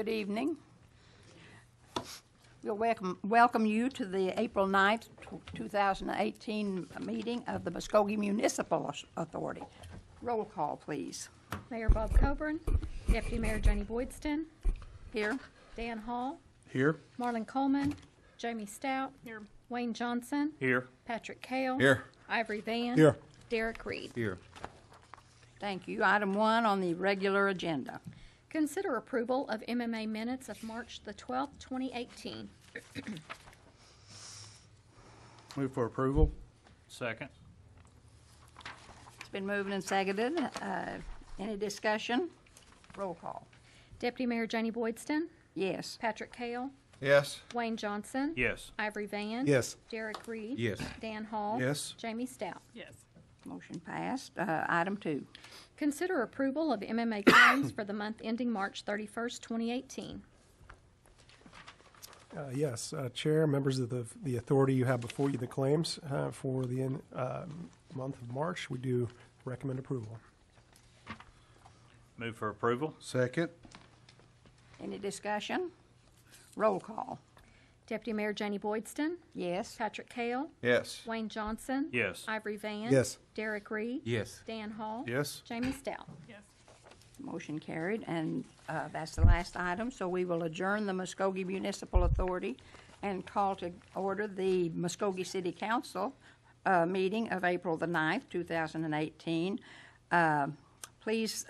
Good evening. We'll welcome you to the April 9th, 2018 meeting of the Muskogee Municipal Authority. Roll call, please. Mayor Bob Coburn, Deputy Mayor Janie Boydston, Here. Dan Hall, Here. Marlon Coleman, Jamie Stout, here. Wayne Johnson, Here. Patrick Kale, Here. Ivory Van, Here. Derek Reed. Here. Thank you. Item 1 on the regular agenda. Consider approval of MMA minutes of March the 12th, 2018. Move for approval. Second. It's been moved and seconded. Any discussion? Roll call. Deputy Mayor Janie Boydston, Yes. Patrick Kale, Yes. Wayne Johnson, Yes. Ivory Van, Yes. Derek Reed, Yes. Dan Hall, Yes. Jamie Stout. Yes. Motion passed. Item 2. Consider approval of MMA claims for the month ending March 31st, 2018. Yes, Chair, members of the authority, you have before you the claims for the month of March. We do recommend approval. Move for approval. Second. Any discussion? Roll call. Deputy Mayor Janie Boydston, Yes. Patrick Kale, Yes. Wayne Johnson, Yes. Ivory Van, Yes. Derek Reed, Yes. Dan Hall, Yes. Jamie Stout. Motion carried, and that's the last item, so we will adjourn the Muskogee Municipal Authority and call to order the Muskogee City Council meeting of April the 9th, 2018. Please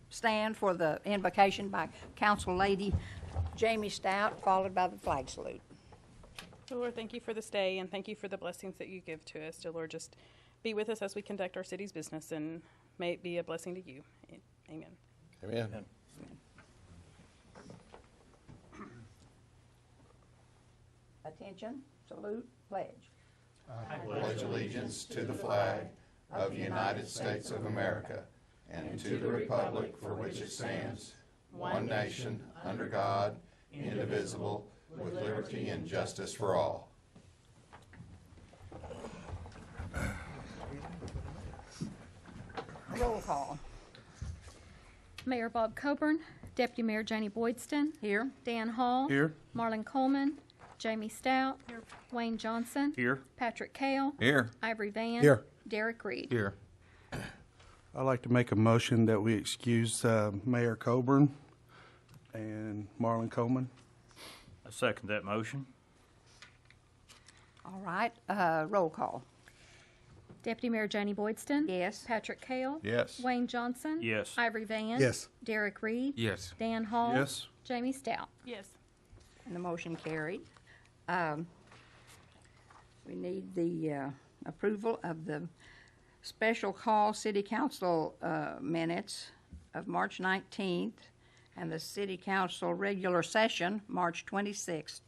stand for the invocation by Council Lady Jamie Stout, followed by the flag salute. Lord, thank you for this day, and thank you for the blessings that you give to us. Dear Lord, just be with us as we conduct our city's business, and may it be a blessing to you. Amen. Amen. Attention, salute, pledge. I pledge allegiance to the flag of the United States of America and to the republic for which it stands, one nation, under God, indivisible, with liberty and justice for all. Roll call. Mayor Bob Coburn, Deputy Mayor Janie Boydston, Here. Dan Hall, Here. Marlon Coleman, Jamie Stout, Wayne Johnson, Here. Patrick Kale, Here. Ivory Van, Here. Derek Reed. Here. I'd like to make a motion that we excuse Mayor Coburn and Marlon Coleman. I second that motion. All right, roll call. Deputy Mayor Janie Boydston, Yes. Patrick Kale, Yes. Wayne Johnson, Yes. Ivory Van, Yes. Derek Reed, Yes. Dan Hall, Yes. Jamie Stout. Yes. And the motion carried. We need the approval of the special call City Council minutes of March 19th and the City Council regular session, March 26th,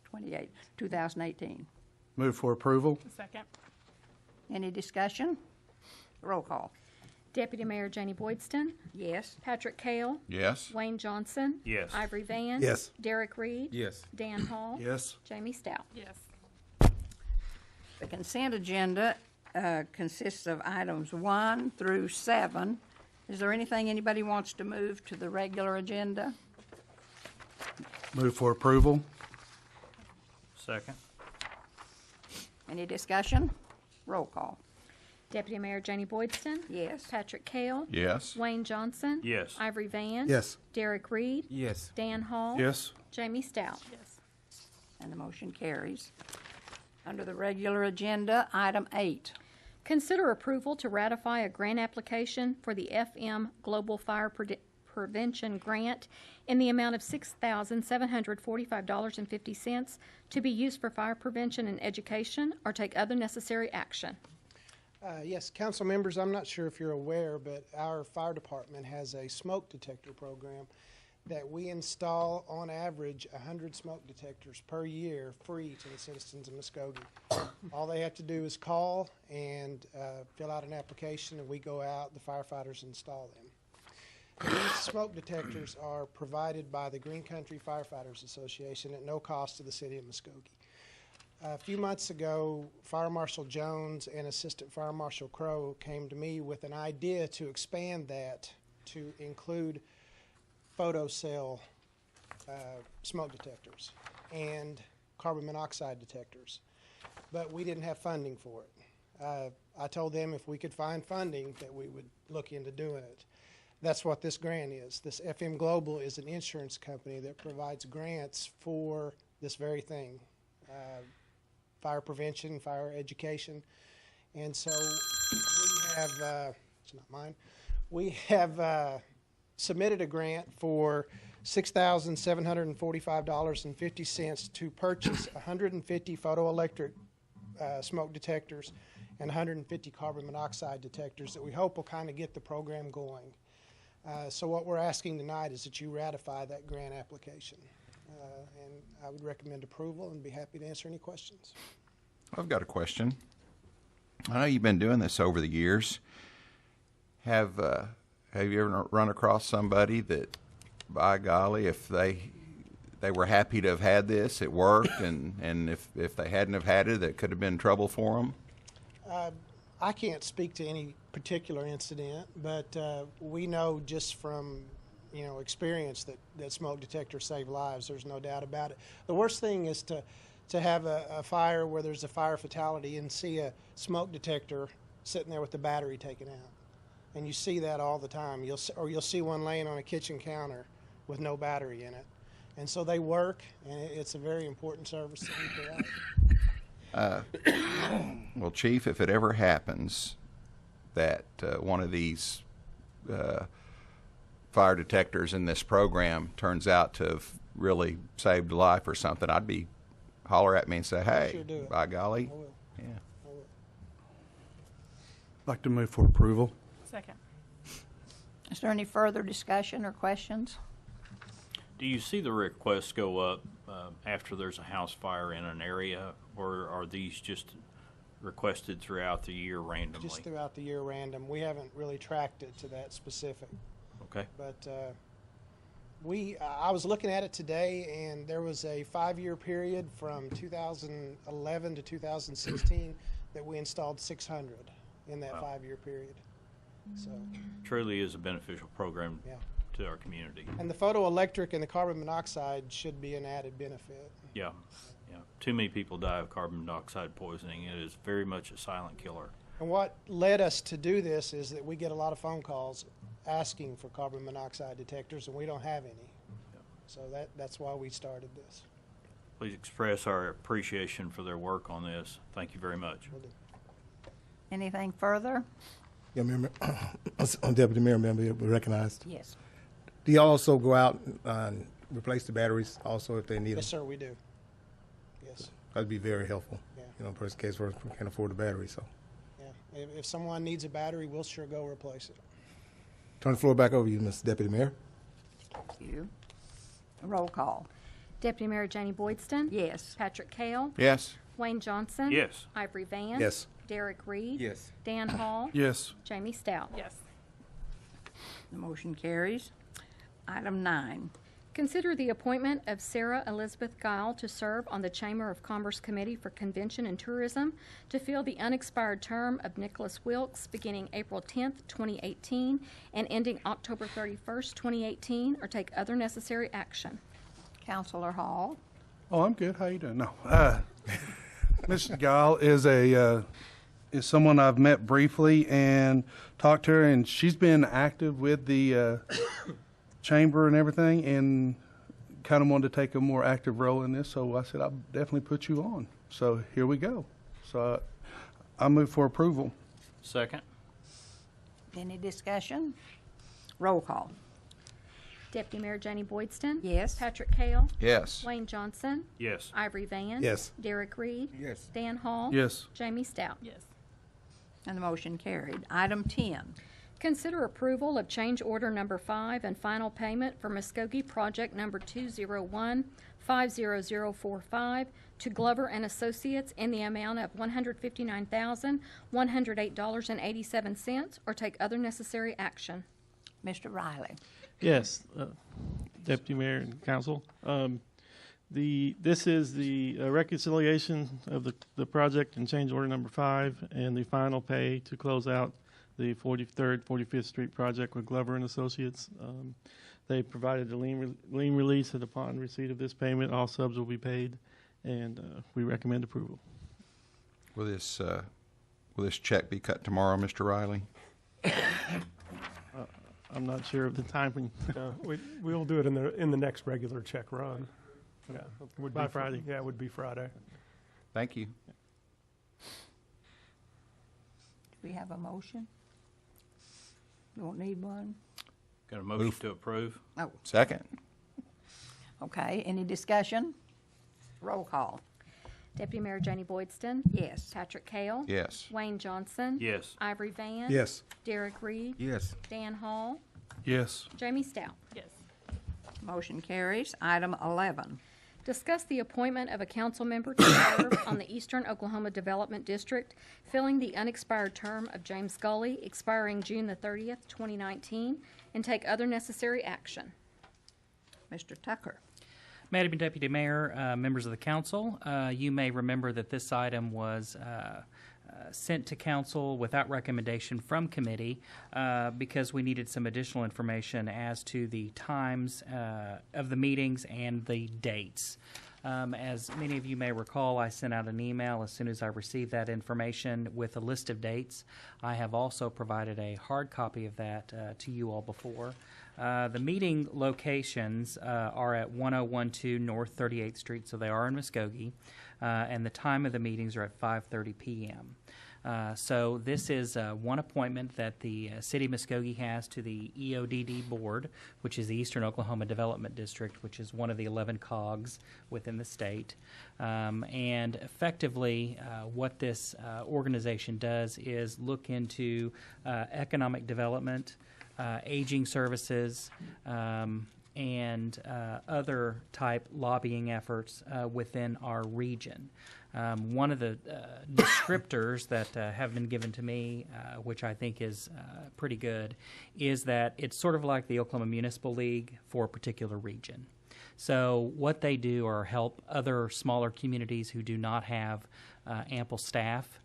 2018. Move for approval. Second. Any discussion? Roll call. Deputy Mayor Janie Boydston, Yes. Patrick Kale, Yes. Wayne Johnson, Yes. Ivory Van, Yes. Derek Reed, Yes. Dan Hall, Yes. Jamie Stout. Yes. The consent agenda consists of items 1 through 7. Is there anything anybody wants to move to the regular agenda? Move for approval. Second. Any discussion? Roll call. Deputy Mayor Janie Boydston, Yes. Patrick Kale, Yes. Wayne Johnson, Yes. Ivory Van, Yes. Derek Reed, Yes. Dan Hall, Yes. Jamie Stout. Yes. And the motion carries. Under the regular agenda, item 8. Consider approval to ratify a grant application for the FM Global Fire Prevention Grant in the amount of $6,745.50 to be used for fire prevention and education or take other necessary action. Yes, council members, I'm not sure if you're aware, but our fire department has a smoke detector program that we install on average 100 smoke detectors per year free to the citizens of Muskogee. All they have to do is call and fill out an application, and we go out, the firefighters install them. These smoke detectors are provided by the Green Country Firefighters Association at no cost to the city of Muskogee. A few months ago, Fire Marshal Jones and Assistant Fire Marshal Crow came to me with an idea to expand that to include photocell smoke detectors and carbon monoxide detectors, but we didn't have funding for it. I told them if we could find funding that we would look into doing it. That's what this grant is. This FM Global is an insurance company that provides grants for this very thing, fire prevention, fire education. And so we have, it's not mine, we have submitted a grant for $6,745.50 to purchase 150 photoelectric smoke detectors and 150 carbon monoxide detectors that we hope will kind of get the program going. So what we're asking tonight is that you ratify that grant application. And I would recommend approval and be happy to answer any questions. I've got a question. I know you've been doing this over the years. Have you ever run across somebody that, by golly, if they were happy to have had this, it worked, and if they hadn't have had it, it could have been trouble for them? I can't speak to any particular incident, but we know just from experience that smoke detectors save lives. There's no doubt about it. The worst thing is to have a fire where there's a fire fatality and see a smoke detector sitting there with the battery taken out, and you see that all the time. You'll see one laying on a kitchen counter with no battery in it, and so they work, and it's a very important service that we provide. Well, Chief, if it ever happens that one of these fire detectors in this program turns out to have really saved a life or something, I'd be holler at me and say, hey, Sure do it. by golly. I will. Yeah. I will. I'd like to move for approval. Second. Is there any further discussion or questions? Do you see the requests go up after there's a house fire in an area, or are these just requested throughout the year randomly? Just throughout the year random. We haven't really tracked it to that specific. Okay. But I was looking at it today, and there was a 5-year period from 2011 to 2016 that we installed 600 in that Wow. 5-year period. So, Truly is a beneficial program yeah. to our community. And the photoelectric and the carbon monoxide should be an added benefit. Yeah. Yeah. Too many people die of carbon dioxide poisoning. It is very much a silent killer. And what led us to do this is that we get a lot of phone calls asking for carbon monoxide detectors, and we don't have any. So that's why we started this. Please express our appreciation for their work on this. Thank you very much. We'll do. Anything further? Yeah, Deputy Mayor, member, be recognized. Yes. Do you also go out and replace the batteries also if they need Yes, them? sir, we do. Yes. That'd be very helpful. Yeah. In case we can't afford the battery, so. Yeah. If someone needs a battery, we'll sure go replace it. Turn the floor back over to you, Mr. Deputy Mayor. Thank you. Roll call. Deputy Mayor Janie Boydston? Yes. Patrick Kale? Yes. Wayne Johnson? Yes. Ivory Van? Yes. Derek Reed? Yes. Dan Hall? Yes. Jamie Stout? Yes. The motion carries. Item 9. Consider the appointment of Sarah Elizabeth Guile to serve on the Chamber of Commerce Committee for Convention and Tourism to fill the unexpired term of Nicholas Wilkes beginning April 10th, 2018 and ending October 31st, 2018, or take other necessary action. Counselor Hall. Oh, I'm good. How you doing? No. Mrs. Gall is someone I've met briefly and talked to her, and she's been active with the chamber and everything, and kind of wanted to take a more active role in this. So I said, I'll definitely put you on. So here we go. So I move for approval. Second. Any discussion? Roll call. Deputy Mayor Janie Boydston? Yes. Patrick Kale? Yes. Wayne Johnson? Yes. Ivory Van? Yes. Derek Reed? Yes. Dan Hall? Yes. Jamie Stout? Yes. And the motion carried. Item 10. Consider approval of change order number 5 and final payment for Muskogee project number 201-50045 to Glover and Associates in the amount of $159,108.87, or take other necessary action. Mr. Riley. Yes, Deputy Mayor and Council. This is the reconciliation of the project and change order number 5 and the final pay to close out the 43rd, 45th Street project with Glover and Associates. They provided the lien release, and upon receipt of this payment, all subs will be paid, and we recommend approval. Will this check be cut tomorrow, Mr. Riley? I'm not sure of the timing. We'll do it in the next regular check run. Yeah, would By be Friday. Yeah, it would be Friday. Thank you. Do we have a motion? You won't need one? Got a motion to approve? Oh, Second. okay. Any discussion? Roll call. Deputy Mayor Janie Boydston, Yes. Patrick Kale, Yes. Wayne Johnson, Yes. Ivory Van, Yes. Derek Reed, Yes. Dan Hall, Yes. Jamie Stout. Yes. Motion carries. Item 11. Discuss the appointment of a council member to serve on the Eastern Oklahoma Development District, filling the unexpired term of James Gully, expiring June the 30th, 2019, and take other necessary action. Mr. Tucker. Madam Deputy Mayor, members of the council, you may remember that this item was sent to council without recommendation from committee because we needed some additional information as to the times of the meetings and the dates. As many of you may recall, I sent out an email as soon as I received that information with a list of dates. I have also provided a hard copy of that to you all before. The meeting locations are at 1012 North 38th Street, so they are in Muskogee, and the time of the meetings are at 5:30 p.m. So this is one appointment that the City of Muskogee has to the EODD Board, which is the Eastern Oklahoma Development District, which is one of the 11 COGs within the state. And effectively, what this organization does is look into economic development, aging services, and other type lobbying efforts within our region. One of the descriptors that have been given to me, which I think is pretty good, is that it's sort of like the Oklahoma Municipal League for a particular region. So what they do are help other smaller communities who do not have ample staff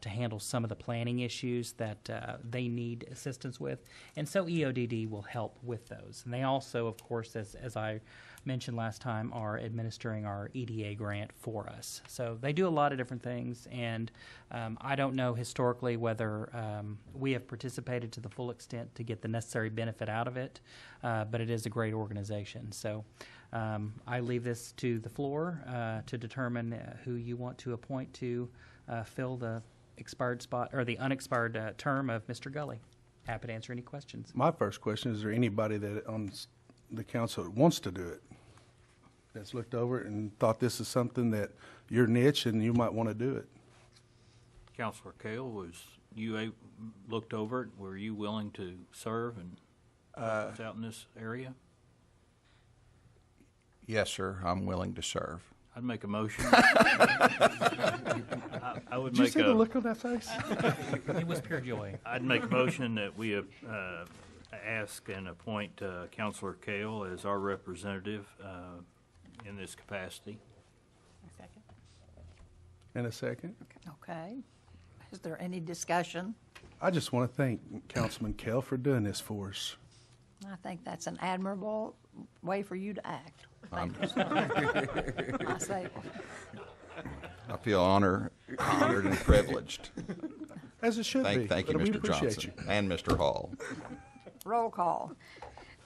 to handle some of the planning issues that they need assistance with. And so EODD will help with those. And they also, of course, as I mentioned last time, are administering our EDA grant for us. So they do a lot of different things, and I don't know historically whether we have participated to the full extent to get the necessary benefit out of it, but it is a great organization. So I leave this to the floor to determine who you want to appoint to fill the expired spot or the unexpired term of Mr. Gully. Happy to answer any questions. My first question, is there anybody that on the council that wants to do it, that's looked over it and thought this is something that your niche and you might want to do it? Councilor Kale, was you looked over it? Were you willing to serve and out in this area? Yes, sir. I'm willing to serve. I'd make a motion. I would Did you make see the look on that face? It was pure joy. I'd make a motion that we ask and appoint Councilor Kale as our representative in this capacity. Second. In a second. Okay. Is there any discussion? I just want to thank Councilman Kell for doing this for us. I think that's an admirable way for you to act. Thank you, sir. I say, I feel honored and privileged. As it should be. Thank you, but we Mr. appreciate Johnson, and Mr. Hall. roll call.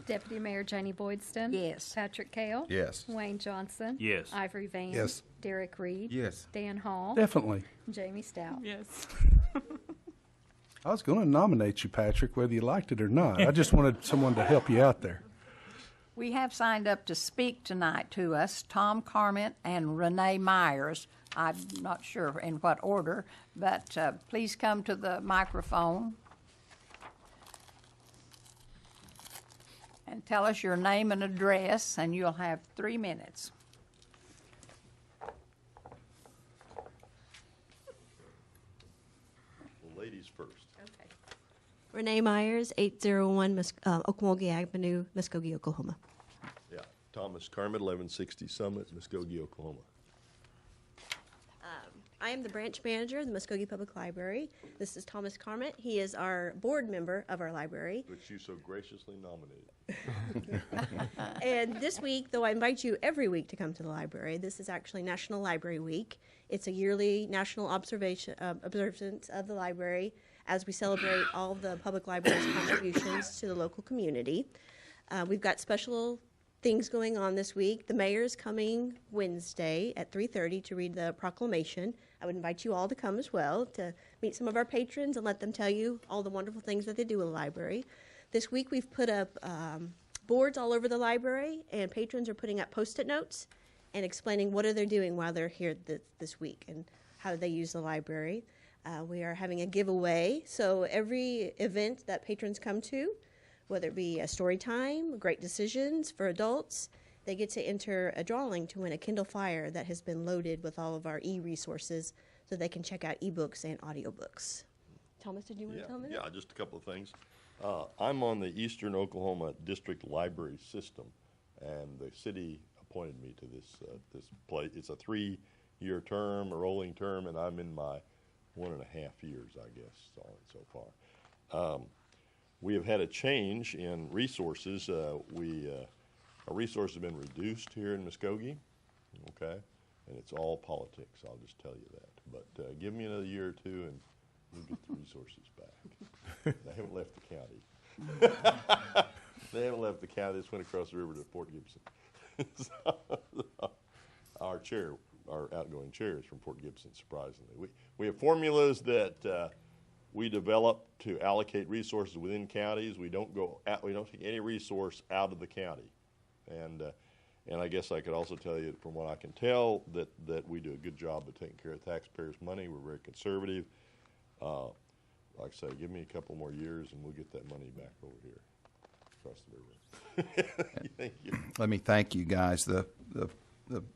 Deputy Mayor Janie Boydston. Yes. Patrick Kale. Yes. Wayne Johnson. Yes. Ivory Van. Yes. Derek Reed. Yes. Dan Hall. Definitely. Jamie Stout. Yes. I was going to nominate you, Patrick, whether you liked it or not. I just wanted someone to help you out there. We have signed up to speak tonight to us Tom Carment and Renee Myers. I'm not sure in what order, but please come to the microphone and tell us your name and address, and you'll have 3 minutes. Ladies first. Okay. Renee Myers, 801 Okmulgee Avenue, Muskogee, Oklahoma. Yeah. Thomas Carmen, 1160 Summit, Muskogee, Oklahoma. I I'm the branch manager of the Muskogee Public Library. This is Thomas Carmett. He is our board member of our library. Which you so graciously nominated. And this week, though I invite you every week to come to the library, this is actually National Library Week. It's a yearly national observance of the library as we celebrate all the public library's contributions to the local community. We've got special things going on this week. The mayor's coming Wednesday at 3:30 to read the proclamation. I would invite you all to come as well to meet some of our patrons and let them tell you all the wonderful things that they do in the library. This week we've put up boards all over the library, and patrons are putting up Post-it notes and explaining what are they doing while they're here this week and how do they use the library. We are having a giveaway, so every event that patrons come to, whether it be a story time, great decisions for adults, they get to enter a drawing to win a Kindle Fire that has been loaded with all of our e-resources so they can check out ebooks and audiobooks. Thomas, did you want to tell me that? Yeah, just a couple of things. I'm on the Eastern Oklahoma District Library System, and the city appointed me to this place. It's a 3-year term, a rolling term, and I'm in my 1.5 years, I guess, on it so far. We have had a change in resources. Our resources have been reduced here in Muskogee, okay? And it's all politics, I'll just tell you that. But give me another year or two and we'll get the resources back. They haven't left the county. They haven't left the county. They just went across the river to Fort Gibson. So, our outgoing chair is from Fort Gibson, surprisingly. We have formulas that we develop to allocate resources within counties. We don't take any resource out of the county. And I guess I could also tell you, from what I can tell, that we do a good job of taking care of taxpayers' money. We're very conservative. Like I say, give me a couple more years and we'll get that money back over here across the river. Thank you. Let me thank you guys. The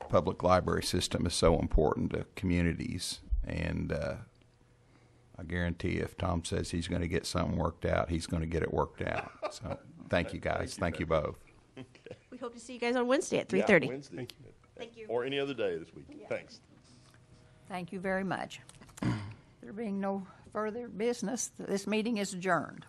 public library system is so important to communities, and I guarantee if Tom says he's going to get something worked out, he's going to get it worked out. So thank you guys. Thank you both. Okay. We hope to see you guys on Wednesday at 3:30. Yeah, Wednesday. Thank you. Thank you. Or any other day this week. Yeah. Thanks. Thank you very much. There being no further business, this meeting is adjourned.